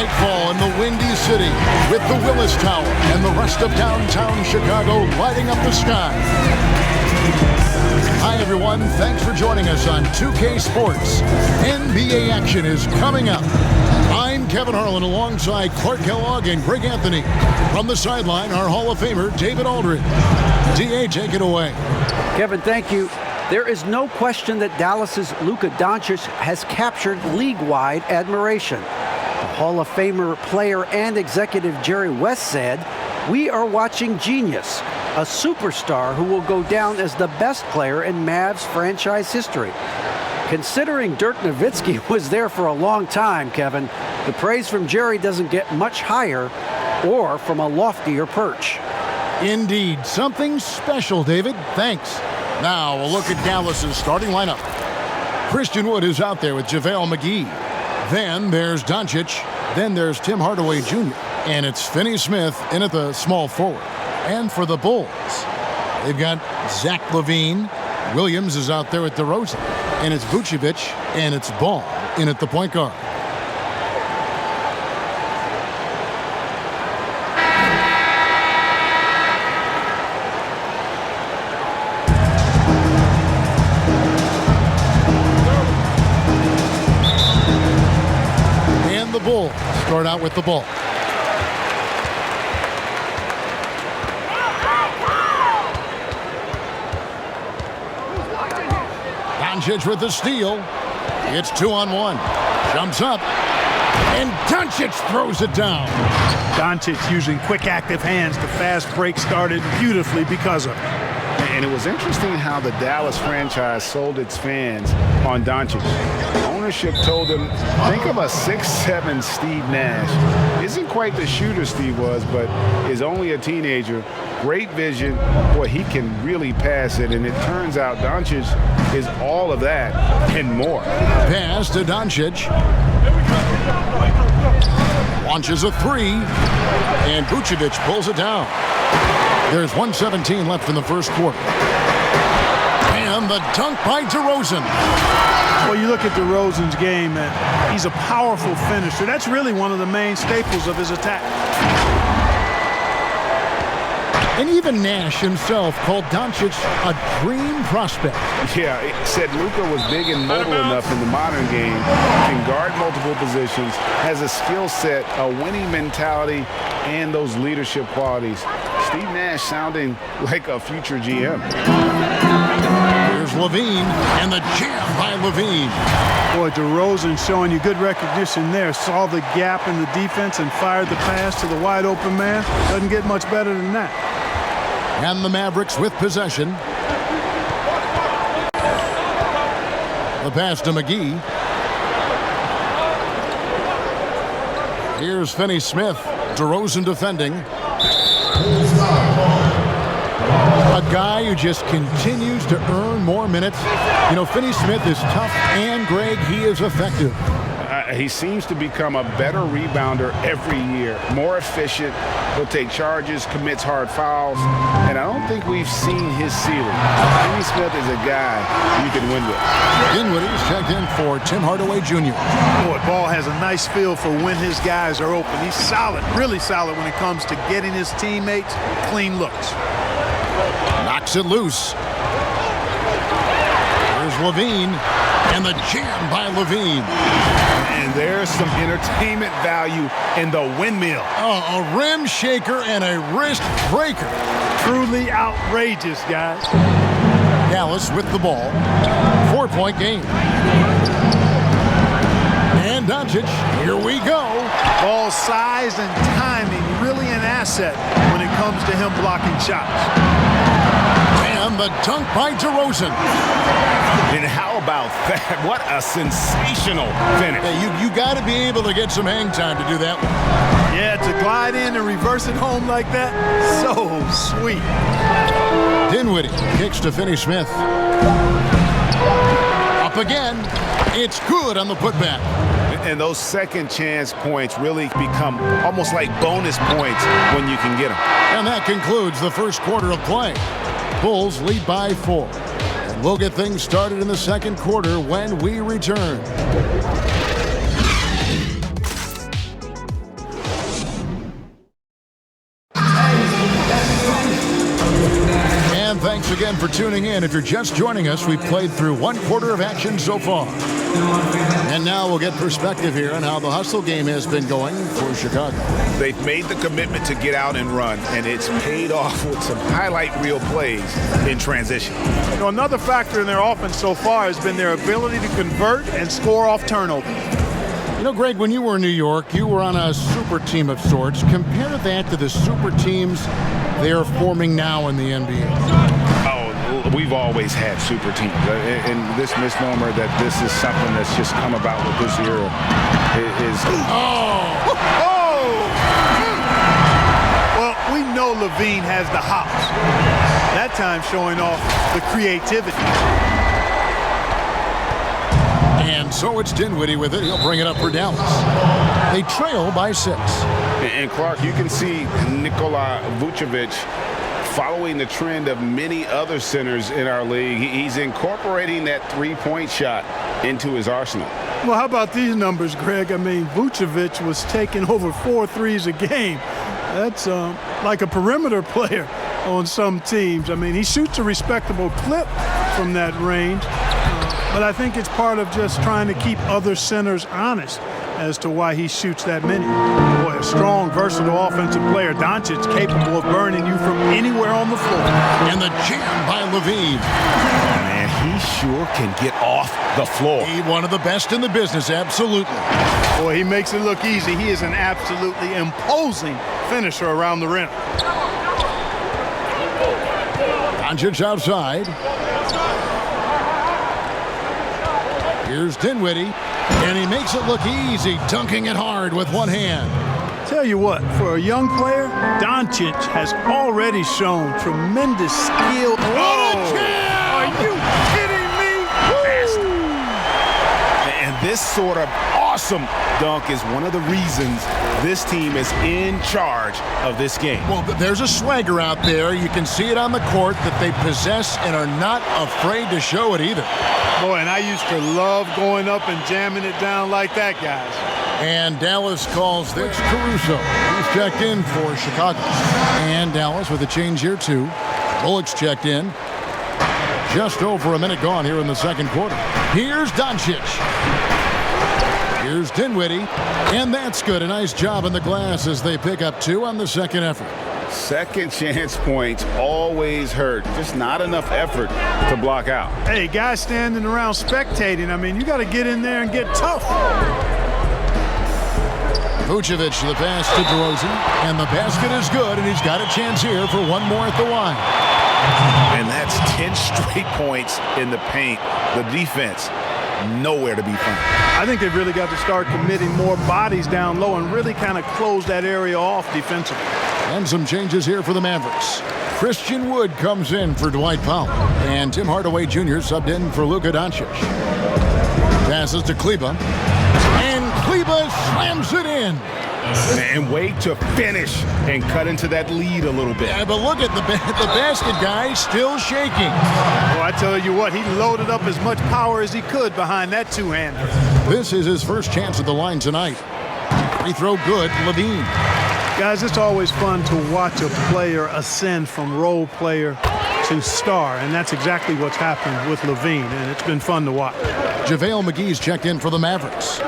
Nightfall in the Windy City with the Willis Tower and the rest of downtown Chicago lighting up the sky. Hi, everyone. Thanks for joining us on 2K Sports. NBA action is coming up. I'm Kevin Harlan alongside Clark Kellogg and Greg Anthony. From the sideline, our Hall of Famer, David Aldridge. DA, take it away. Kevin, thank you. There is no question that Dallas's Luka Doncic has captured league-wide admiration. The Hall of Famer player and executive Jerry West said, "We are watching genius, a superstar who will go down as the best player in Mavs franchise history." Considering Dirk Nowitzki was there for a long time, Kevin, the praise from Jerry doesn't get much higher or from a loftier perch. Indeed, something special, David. Thanks. Now we'll look at Dallas's starting lineup. Christian Wood is out there with JaVale McGee. Then there's Doncic. Then there's Tim Hardaway Jr. And it's Finney Smith in at the small forward. And for the Bulls, they've got Zach LaVine. Williams is out there with DeRozan. And it's Vucevic. And it's Ball in at the point guard. And the Bulls start out with the ball. Doncic with the steal. It's 2-on-1. Jumps up. And Doncic throws it down. Doncic using quick, active hands. The fast break started beautifully because of it. And it was interesting how the Dallas franchise sold its fans on Doncic. Ownership told them, think of a 6'7" Steve Nash. Isn't quite the shooter Steve was, but is only a teenager. Great vision. Boy, he can really pass it. And it turns out Doncic is all of that and more. Pass to Doncic. Launches a three. And Vucevic pulls it down. There's 1:17 left in the first quarter. And the dunk by DeRozan. Well, you look at DeRozan's game, and he's a powerful finisher. That's really one of the main staples of his attack. And even Nash himself called Doncic a dream prospect. Yeah, he said Luka was big and mobile enough in the modern game, can guard multiple positions, has a skill set, a winning mentality, and those leadership qualities. Steve Nash sounding like a future GM. Here's LaVine, and the jam by LaVine. Boy, DeRozan showing you good recognition there. Saw the gap in the defense and fired the pass to the wide open man. Doesn't get much better than that. And the Mavericks with possession. The pass to McGee. Here's Finney Smith. DeRozan defending. A guy who just continues to earn more minutes. You know, Finney Smith is tough, and Greg, he is effective. He seems to become a better rebounder every year, more efficient. He'll take charges, commits hard fouls, and I don't think we've seen his ceiling. Finney Smith is a guy you can win with. Dinwiddie's checked in for Tim Hardaway Jr. Boy, Ball has a nice feel for when his guys are open. He's solid, really solid when it comes to getting his teammates clean looks. Knocks it loose. Here's LaVine, and the jam by LaVine. And there's some entertainment value in the windmill. Oh, a rim shaker and a wrist breaker. Truly outrageous, guys. Dallas with the ball. 4-point game. And Doncic, here we go. Ball size and timing, really an asset when it comes to him blocking shots. And the dunk by DeRozan. And how about that? What a sensational finish. Hey, you got to be able to get some hang time to do that one. Yeah, to glide in and reverse it home like that, so sweet. Dinwiddie kicks to Finney Smith. Up again. It's good on the putback. And those second chance points really become almost like bonus points when you can get them. And that concludes the first quarter of play. Bulls lead by 4. And we'll get things started in the second quarter when we return. again for tuning in. If you're just joining us, we've played through one quarter of action so far. And now we'll get perspective here on how the hustle game has been going for Chicago. They've made the commitment to get out and run, and it's paid off with some highlight reel plays in transition. You know, another factor in their offense so far has been their ability to convert and score off turnovers. You know, Greg, when you were in New York, you were on a super team of sorts. Compare that to the super teams they are forming now in the NBA. We've always had super teams, and this misnomer that this is something that's just come about with this era is. Well, we know LaVine has the hops. That time showing off the creativity. And so it's Dinwiddie with it. He'll bring it up for Dallas. They trail by 6. And Clark, you can see Nikola Vucevic following the trend of many other centers in our league. He's incorporating that three-point shot into his arsenal. Well, how about these numbers, Greg? I mean, Vucevic was taking over 4 threes a game. That's like a perimeter player on some teams. I mean, he shoots a respectable clip from that range, but I think it's part of just trying to keep other centers honest as to why he shoots that many. Boy, a strong, versatile offensive player. Doncic capable of burning you from anywhere on the floor. And the jam by LaVine. Man, he sure can get off the floor. He's one of the best in the business, absolutely. Boy, he makes it look easy. He is an absolutely imposing finisher around the rim. Doncic outside. Here's Dinwiddie. And he makes it look easy, dunking it hard with one hand. Tell you what, for a young player, Doncic has already shown tremendous skill. What a jam! Are you kidding me? And this sort of awesome dunk is one of the reasons this team is in charge of this game. Well, there's a swagger out there. You can see it on the court that they possess and are not afraid to show it either. Boy, and I used to love going up and jamming it down like that, guys. And Dallas calls this Caruso. He's checked in for Chicago. And Dallas with a change here, too. Bullock's checked in. Just over a minute gone here in the second quarter. Here's Doncic. Here's Dinwiddie. And that's good. A nice job in the glass as they pick up 2 on the second effort. Second chance points always hurt. Just not enough effort to block out. Hey, guys standing around spectating, I mean, you got to get in there and get tough. Vucevic, the pass to DeRozan. And the basket is good, and he's got a chance here for one more at the line. And that's 10 straight points in the paint. The defense, nowhere to be found. I think they've really got to start committing more bodies down low and really kind of close that area off defensively. And some changes here for the Mavericks. Christian Wood comes in for Dwight Powell. And Tim Hardaway Jr. subbed in for Luka Doncic. Passes to Kleba. And Kleba slams it in. And wait to finish and cut into that lead a little bit. Yeah, but look at the basket guy still shaking. Well, I tell you what, he loaded up as much power as he could behind that two-hander. This is his first chance at the line tonight. Free throw good, LaVine. Guys, it's always fun to watch a player ascend from role player to star, and that's exactly what's happened with LaVine, and it's been fun to watch. JaVale McGee's checked in for the Mavericks.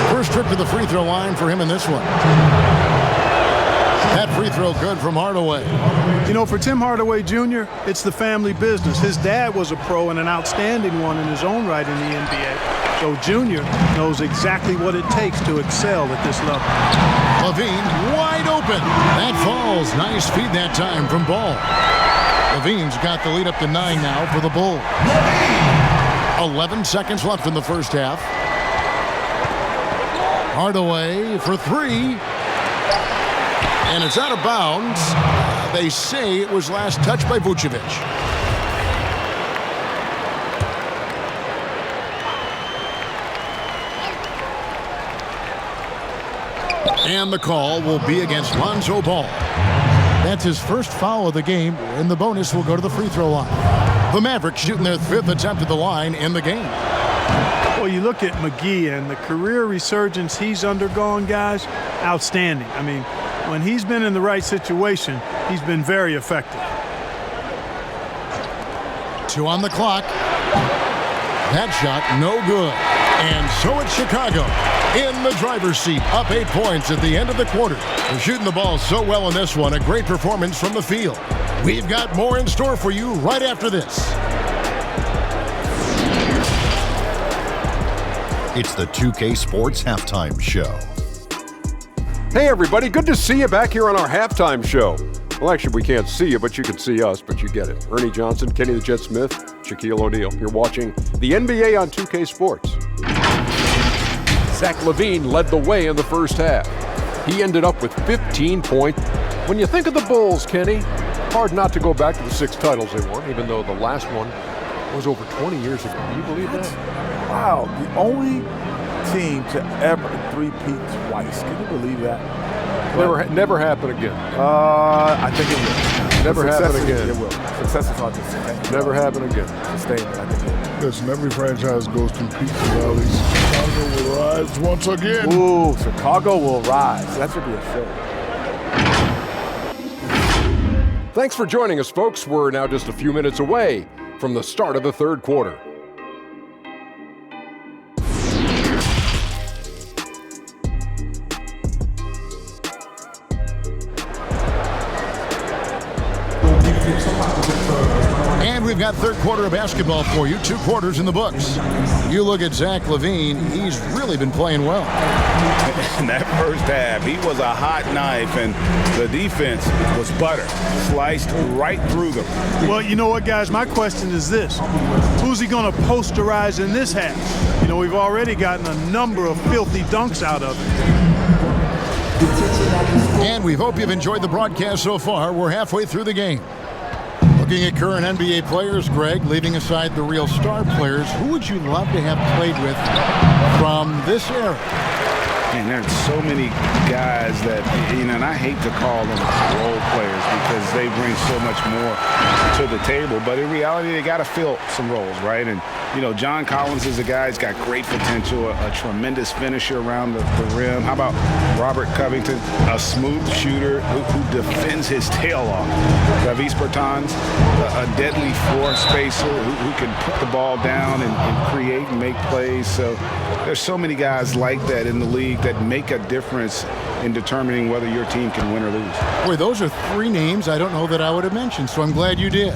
First trip to the free throw line for him in this one. That free throw good from Hardaway. You know, for Tim Hardaway Jr., it's the family business. His dad was a pro and an outstanding one in his own right in the NBA. So Jr. knows exactly what it takes to excel at this level. LaVine wide open. That falls. Nice feed that time from Ball. LaVine's got the lead up to 9 now for the Bulls. 11 seconds left in the first half. Hardaway for 3. And it's out of bounds. They say it was last touched by Vucevic. And the call will be against Lonzo Ball. That's his first foul of the game, and the bonus will go to the free throw line. The Mavericks shooting their 5th attempt at the line in the game. Well, you look at McGee and the career resurgence he's undergone, guys, outstanding. I mean, When he's been in the right situation, he's been very effective. 2 on the clock. That shot, no good. And so it's Chicago in the driver's seat, up 8 points at the end of the quarter. They're shooting the ball so well in this one, a great performance from the field. We've got more in store for you right after this. It's the 2K Sports Halftime Show. Hey everybody, good to see you back here on our halftime show. Well, actually, we can't see you, but you can see us, but you get it. Ernie Johnson, Kenny the Jet Smith, Shaquille O'Neal. You're watching the NBA on 2K Sports. Zach LaVine led the way in the first half. He ended up with 15 points. When you think of the Bulls, Kenny, hard not to go back to the 6 titles they won, even though the last one was over 20 years ago. Do you believe that? Wow, the only team to ever three-peat twice. Can you believe that? Never happen again. I think it will. Never happen again. It will. Success is hard to sustain. Never happen again. Sustain it, I think it will. Listen, every franchise goes through peaks and valleys. Chicago will rise once again. Ooh, Chicago will rise. That should be a show. Thanks for joining us, folks. We're now just a few minutes away from the start of the third quarter. And we've got third quarter of basketball for you, 2 quarters in the books. You look at Zach LaVine, he's really been playing well. In that first half, he was a hot knife, and the defense was butter, sliced right through them. Well, you know what, guys? My question is this. Who's he going to posterize in this half? You know, we've already gotten a number of filthy dunks out of him. And we hope you've enjoyed the broadcast so far. We're halfway through the game. Looking at current NBA players, Greg, leaving aside the real star players, who would you love to have played with from this era? And there's so many guys that, you know, and I hate to call them role players because they bring so much more to the table. But in reality, they got to fill some roles, right? And, you know, John Collins is a guy who's got great potential, a tremendous finisher around the rim. How about Robert Covington, a smooth shooter who defends his tail off? Davis Bertans, a deadly floor spacer who can put the ball down and create and make plays. So there's so many guys like that in the league that make a difference in determining whether your team can win or lose. Boy, those are 3 names I don't know that I would have mentioned, so I'm glad you did.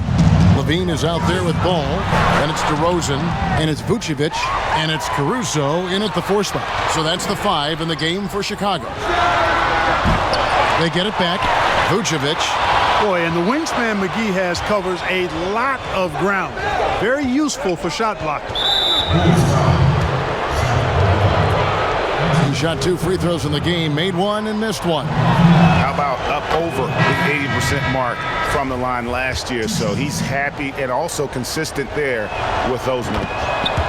LaVine is out there with Ball, then it's DeRozan, and it's Vucevic, and it's Caruso in at the 4 spot. So that's the 5 in the game for Chicago. They get it back. Vucevic. Boy, and the wingspan McGee has covers a lot of ground. Very useful for shot blocking. He shot 2 free throws in the game, made 1 and missed 1. How about up over the 80% mark from the line last year? So he's happy and also consistent there with those numbers.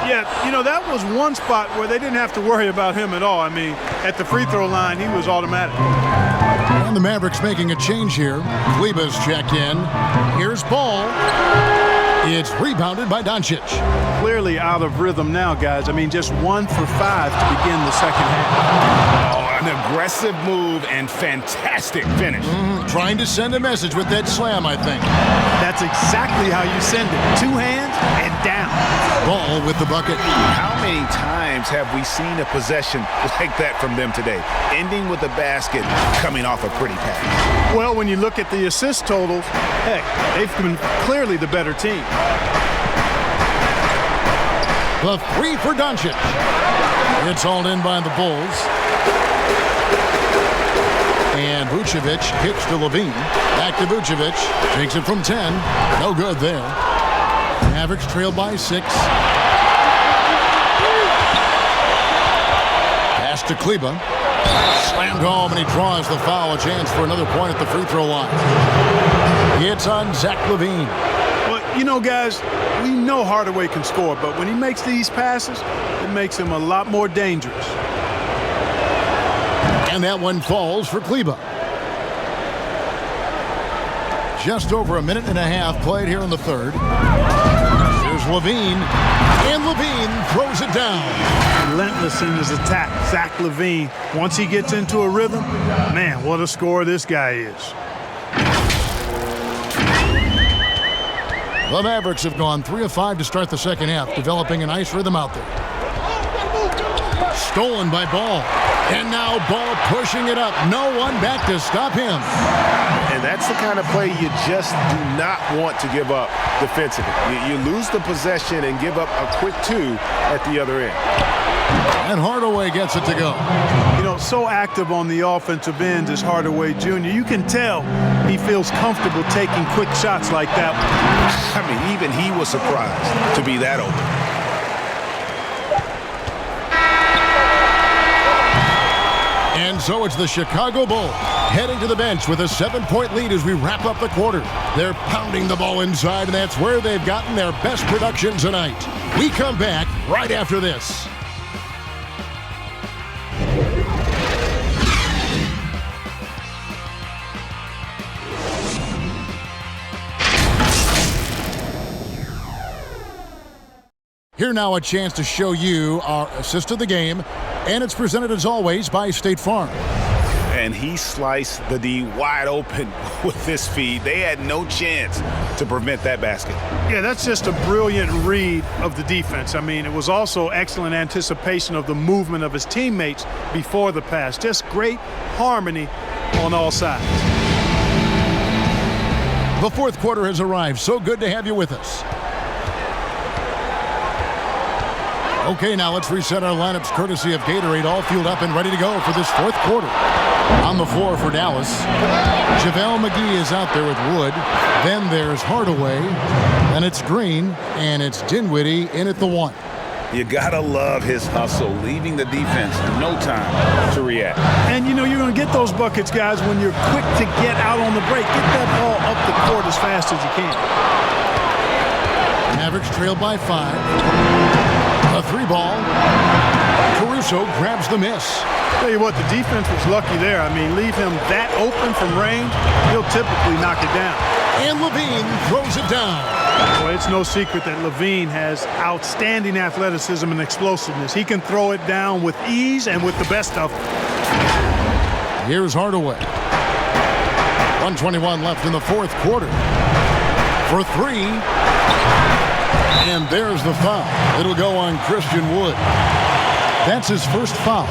Yeah, you know, that was one spot where they didn't have to worry about him at all. I mean, at the free throw line, he was automatic. And the Mavericks making a change here. Kleba's checked in. Here's Ball. It's rebounded by Doncic. Clearly out of rhythm now, guys. I mean, just 1 for 5 to begin the second half. Oh, an aggressive move and fantastic finish. Trying to send a message with that slam, I think. That's exactly how you send it. 2 hands and down. Ball with the bucket. How many times have we seen a possession like that from them today? Ending with a basket, coming off a pretty pass. Well, when you look at the assist totals, heck, they've been clearly the better team. The 3 for Doncic. It's hauled in by the Bulls. And Vucevic kicks to LaVine. Back to Vucevic. Takes it from 10. No good there. Mavericks trailed by 6. Pass to Kleber. Slammed home, and he draws the foul. A chance for another point at the free throw line. It's on Zach LaVine. Well, you know, guys, we know Hardaway can score, but when he makes these passes, it makes him a lot more dangerous. And that one falls for Kleber. Just over a minute and a half played here in the third. Here's LaVine, and LaVine throws it down. relentless in his attack. Zach LaVine, once he gets into a rhythm, man, what a scorer this guy is. The Mavericks have gone 3 of 5 to start the second half, developing a nice rhythm out there. Stolen by Ball. And now Ball pushing it up. No one back to stop him. And that's the kind of play you just do not want to give up defensively. You lose the possession and give up a quick 2 at the other end. And Hardaway gets it to go. You know, so active on the offensive end is Hardaway Jr. You can tell he feels comfortable taking quick shots like that one. I mean, even he was surprised to be that open. And so it's the Chicago Bulls heading to the bench with a 7-point lead as we wrap up the quarter. They're pounding the ball inside, and that's where they've gotten their best production tonight. We come back right after this. Here now a chance to show you our assist of the game, and it's presented as always by State Farm. And he sliced the D wide open with this feed. They had no chance to prevent that basket. Yeah, that's just a brilliant read of the defense. I mean, it was also excellent anticipation of the movement of his teammates before the pass. Just great harmony on all sides. The fourth quarter has arrived. So good to have you with us. Okay, now let's reset our lineups courtesy of Gatorade, all fueled up and ready to go for this fourth quarter. On the floor for Dallas, JaVale McGee is out there with Wood. Then there's Hardaway. Then it's Green, and it's Dinwiddie in at the 1. You gotta love his hustle, leaving the defense no time to react. And you know you're going to get those buckets, guys, when you're quick to get out on the break. Get that ball up the court as fast as you can. Mavericks trail by 5. A 3-ball. Caruso grabs the miss. Tell you what, the defense was lucky there. I mean, leave him that open from range, he'll typically knock it down. And LaVine throws it down. Well, it's no secret that LaVine has outstanding athleticism and explosiveness. He can throw it down with ease and with the best of them. Here's Hardaway. 1:21 left in the fourth quarter. For 3. And there's the foul. It'll go on Christian Wood. That's his first foul.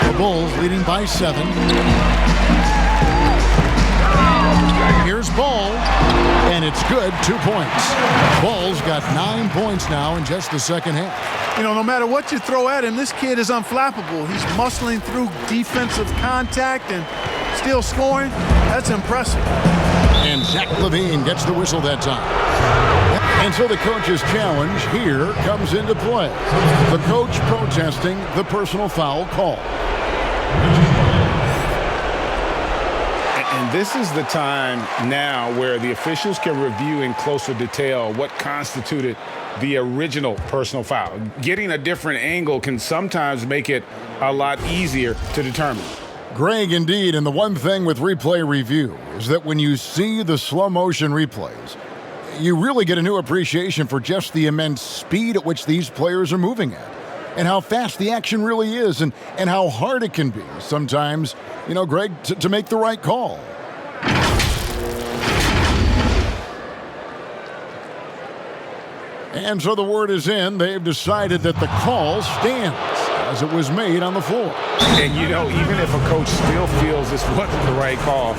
The Bulls leading by 7. Here's Ball, and it's good, 2 points. Ball's got 9 points now in just the second half. You know, no matter what you throw at him, this kid is unflappable. He's muscling through defensive contact and still scoring. That's impressive. And Zach LaVine gets the whistle that time. And so the coach's challenge here comes into play. The coach protesting the personal foul call. And this is the time now where the officials can review in closer detail what constituted the original personal foul. Getting a different angle can sometimes make it a lot easier to determine. Greg, indeed, and the one thing with replay review is that when you see the slow motion replays, you really get a new appreciation for just the immense speed at which these players are moving at and how fast the action really is and how hard it can be sometimes, you know, Greg, to make the right call. And so the word is in. They've decided that the call stands as it was made on the floor. And, you know, even if a coach still feels this wasn't the right call,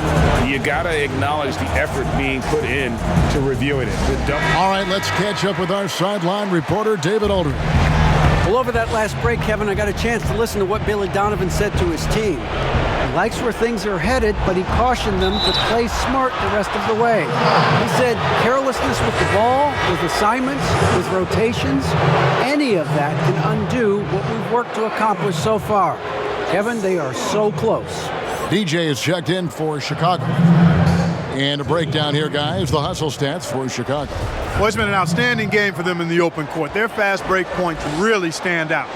you got to acknowledge the effort being put in to reviewing it. All right, let's catch up with our sideline reporter, David Aldridge. Well, over that last break, Kevin, I got a chance to listen to what Billy Donovan said to his team. He likes where things are headed, but he cautioned them to play smart the rest of the way. He said carelessness with the ball, with assignments, with rotations, any of that can undo what we've worked to accomplish so far. Kevin, they are so close. DJ is checked in for Chicago. And a breakdown here, guys, the hustle stats for Chicago. Well, it's been an outstanding game for them in the open court. Their fast break points really stand out.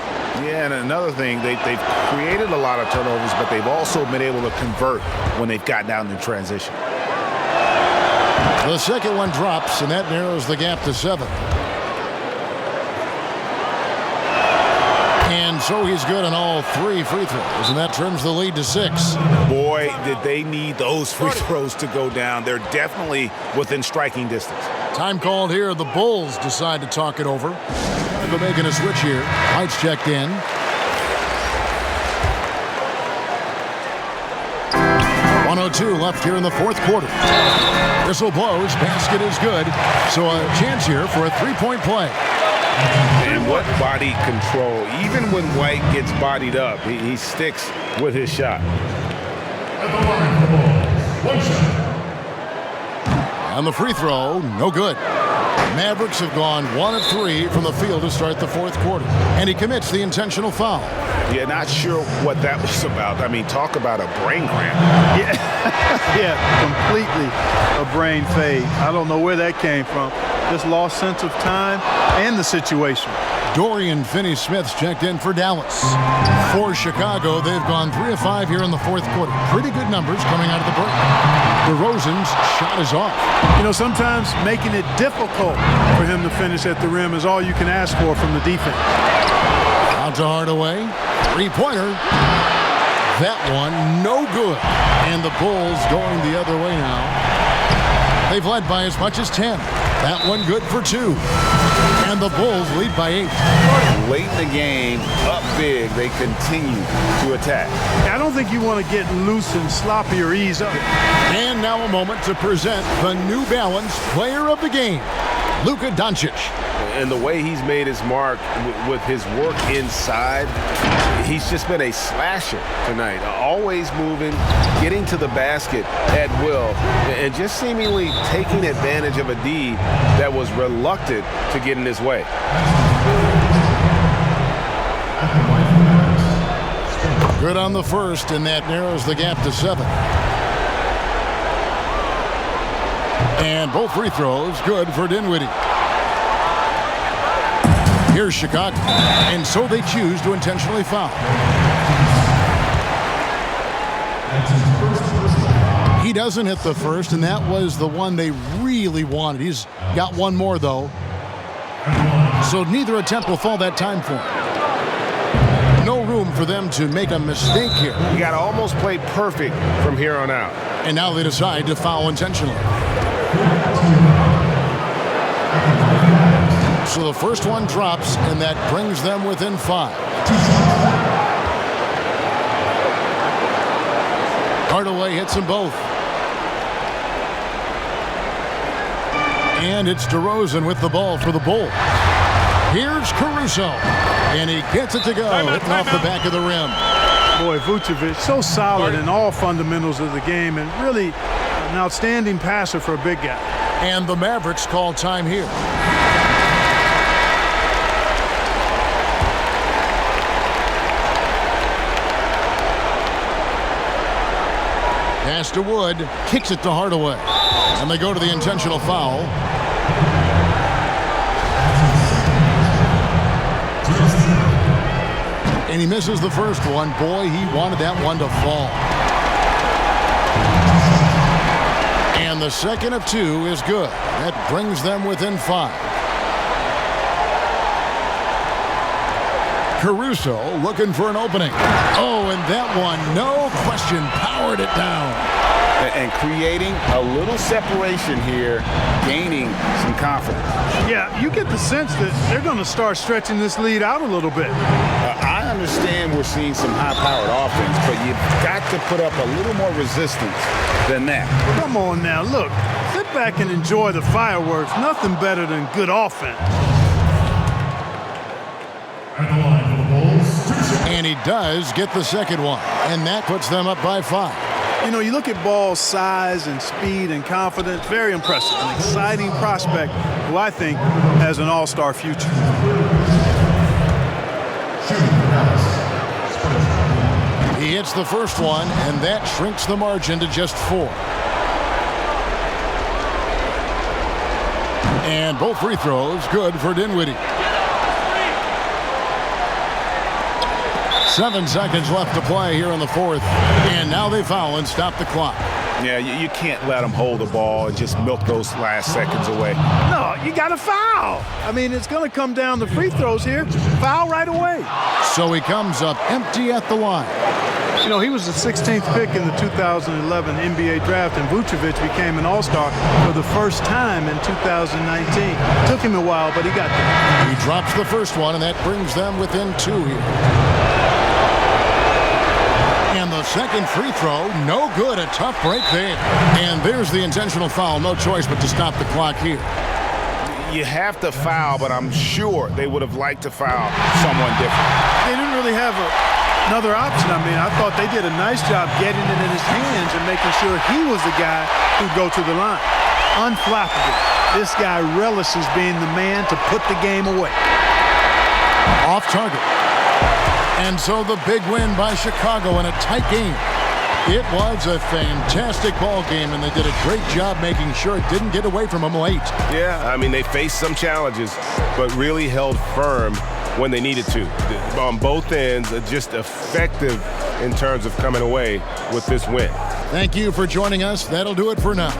Yeah, and another thing, they've created a lot of turnovers, but they've also been able to convert when they've gotten down in transition. The second one drops, and that narrows the gap to 7. And so he's good on all 3 free throws, and that trims the lead to 6. Boy, did they need those free throws to go down. They're definitely within striking distance. Time called here. The Bulls decide to talk it over. They're making a switch here. Lights checked in. .102 left here in the 4th quarter. Whistle blows. Basket is good. So a chance here for a 3-point play. And what body control. Even when White gets bodied up, he sticks with his shot. And the free throw, no good. Mavericks have gone 1 of 3 from the field to start the 4th quarter. And he commits the intentional foul. Yeah, not sure what that was about. I mean, talk about a brain cramp. Yeah, completely a brain fade. I don't know where that came from. Just lost sense of time and the situation. Dorian Finney-Smith's checked in for Dallas. For Chicago, they've gone 3 of 5 here in the 4th quarter. Pretty good numbers coming out of the break. DeRozan's shot is off. You know, sometimes making it difficult for him to finish at the rim is all you can ask for from the defense. Out to Hardaway. 3-pointer. That one, no good. And the Bulls going the other way now. They've led by as much as 10. That one good for 2. And the Bulls lead by 8. Late in the game, up big, they continue to attack. I don't think you want to get loose and sloppy or ease up. And now a moment to present the New Balance Player of the Game, Luka Doncic. And the way he's made his mark with his work inside, he's just been a slasher tonight. Always moving, getting to the basket at will, and just seemingly taking advantage of a D that was reluctant to get in his way. Good on the first, and that narrows the gap to 7. And both free throws good for Dinwiddie. Here's Chicago, and so they choose to intentionally foul. He doesn't hit the first, and that was the one they really wanted. He's got one more, though. So neither attempt will fall that time for him. No room for them to make a mistake here. You got to almost play perfect from here on out. And now they decide to foul intentionally. So the first one drops, and that brings them within 5. Hardaway hits them both. And it's DeRozan with the ball for the Bulls. Here's Caruso, and he gets it to go, hitting off the back of the rim. Boy, Vucevic, so solid in all fundamentals of the game, and really an outstanding passer for a big guy. And the Mavericks call time here. Pass to Wood, kicks it to Hardaway. And they go to the intentional foul. And he misses the first one. Boy, he wanted that one to fall. And the second of 2 is good. That brings them within 5. Caruso looking for an opening. Oh, and that one, no question, powered it down. And creating a little separation here, gaining some confidence. Yeah, you get the sense that they're going to start stretching this lead out a little bit. I understand we're seeing some high-powered offense, but you've got to put up a little more resistance than that. Come on now, look, sit back and enjoy the fireworks. Nothing better than good offense. And he does get the second one, and that puts them up by 5. You know, you look at Ball's size and speed and confidence, very impressive. An exciting prospect who I think has an all-star future. He hits the first one, and that shrinks the margin to just 4. And both free throws good for Dinwiddie. 7 seconds left to play here in the 4th. And now they foul and stop the clock. Yeah, you can't let them hold the ball and just milk those last seconds away. No, you got to foul. I mean, it's going to come down to free throws here. Foul right away. So he comes up empty at the line. You know, he was the 16th pick in the 2011 NBA draft, and Vucevic became an All-Star for the first time in 2019. Took him a while, but he got there. He drops the first one, and that brings them within 2 here. And the second free throw, no good. A tough break there. And there's the intentional foul. No choice but to stop the clock here. You have to foul, but I'm sure they would have liked to foul someone different. They didn't really have another option. I mean, I thought they did a nice job getting it in his hands and making sure he was the guy who'd go to the line. Unflappable. This guy relishes being the man to put the game away. Off target. And so the big win by Chicago in a tight game. It was a fantastic ball game, and they did a great job making sure it didn't get away from them late. Yeah, I mean, they faced some challenges, but really held firm when they needed to. On both ends, just effective in terms of coming away with this win. Thank you for joining us. That'll do it for now.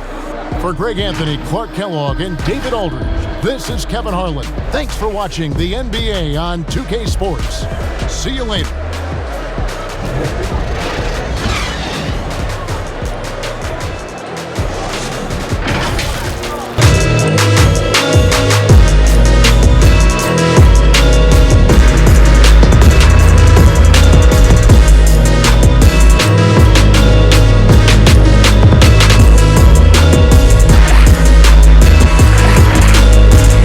For Greg Anthony, Clark Kellogg, and David Aldridge, this is Kevin Harlan. Thanks for watching the NBA on 2K Sports. See you later.